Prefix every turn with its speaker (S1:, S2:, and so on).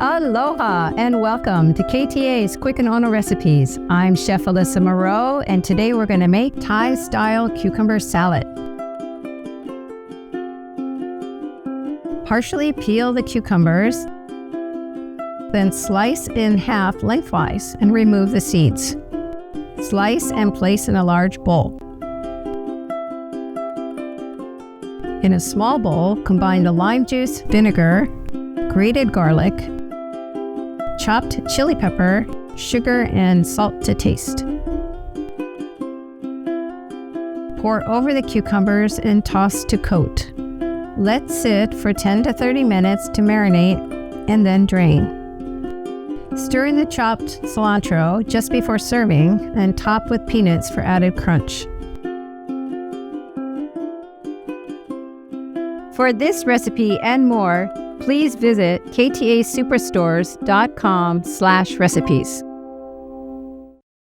S1: Aloha and welcome to KTA's Quick and Ono Recipes. I'm Chef Alyssa Moreau, and today we're going to make Thai-style cucumber salad. Partially peel the cucumbers, then slice in half lengthwise and remove the seeds. Slice and place in a large bowl. In a small bowl, combine the lime juice, vinegar, grated garlic, chopped chili pepper, sugar, and salt to taste. Pour over the cucumbers and toss to coat. Let sit for 10 to 30 minutes to marinate and then drain. Stir in the chopped cilantro just before serving and top with peanuts for added crunch. For this recipe and more, please visit ktasuperstores.com/recipes.